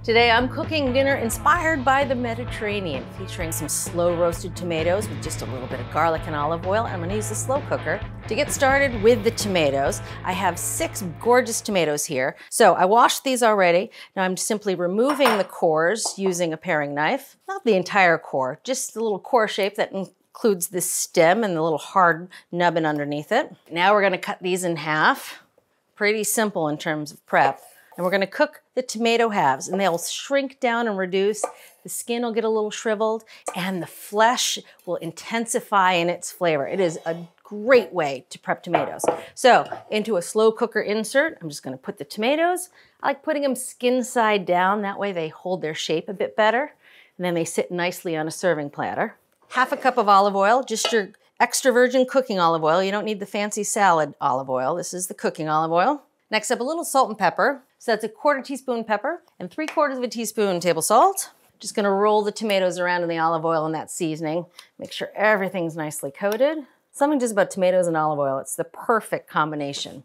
Today I'm cooking dinner inspired by the Mediterranean, featuring some slow roasted tomatoes with just a little bit of garlic and olive oil. I'm gonna use the slow cooker. To get started with the tomatoes, I have 6 gorgeous tomatoes here. So I washed these already. Now I'm simply removing the cores using a paring knife. Not the entire core, just the little core shape that includes the stem and the little hard nubbin underneath it. Now we're gonna cut these in half. Pretty simple in terms of prep. And we're gonna cook the tomato halves, and they'll shrink down and reduce. The skin will get a little shriveled, and the flesh will intensify in its flavor. It is a great way to prep tomatoes. So into a slow cooker insert, I'm just gonna put the tomatoes. I like putting them skin side down. That way they hold their shape a bit better, and then they sit nicely on a serving platter. Half a cup of olive oil, just your extra virgin cooking olive oil. You don't need the fancy salad olive oil. This is the cooking olive oil. Next up, a little salt and pepper. So that's a 1/4 teaspoon pepper and 3/4 teaspoon table salt. Just gonna roll the tomatoes around in the olive oil and that seasoning. Make sure everything's nicely coated. Something just about tomatoes and olive oil. It's the perfect combination.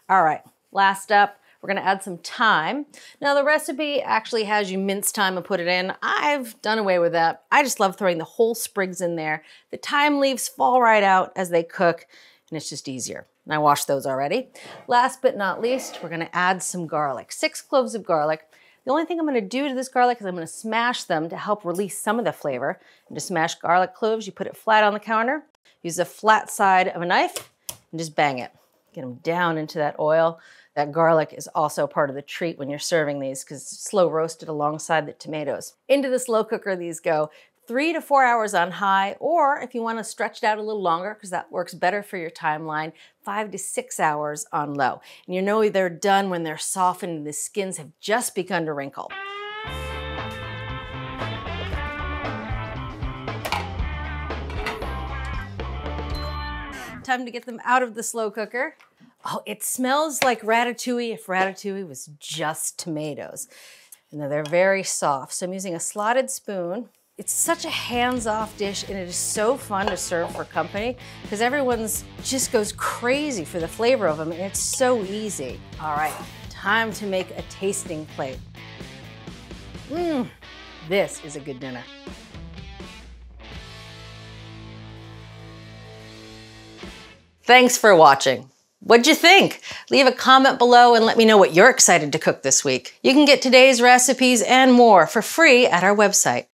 All right, last up, we're gonna add some thyme. Now the recipe actually has you mince thyme and put it in. I've done away with that. I just love throwing the whole sprigs in there. The thyme leaves fall right out as they cook, and it's just easier. And I washed those already. Last but not least, we're gonna add some garlic. 6 cloves of garlic. The only thing I'm gonna do to this garlic is I'm gonna smash them to help release some of the flavor. And to smash garlic cloves, you put it flat on the counter, use the flat side of a knife, and just bang it. Get them down into that oil. That garlic is also part of the treat when you're serving these because it's slow roasted alongside the tomatoes. Into the slow cooker these go. 3 to 4 hours on high, or if you want to stretch it out a little longer, because that works better for your timeline, 5 to 6 hours on low. And you know they're done when they're softened and the skins have just begun to wrinkle. Time to get them out of the slow cooker. Oh, it smells like ratatouille if ratatouille was just tomatoes. And they're very soft. So I'm using a slotted spoon. It's such a hands-off dish, and it is so fun to serve for company because everyone's just goes crazy for the flavor of them, and it's so easy. All right, time to make a tasting plate. This is a good dinner. Thanks for watching. What'd you think? Leave a comment below and let me know what you're excited to cook this week. You can get today's recipes and more for free at our website.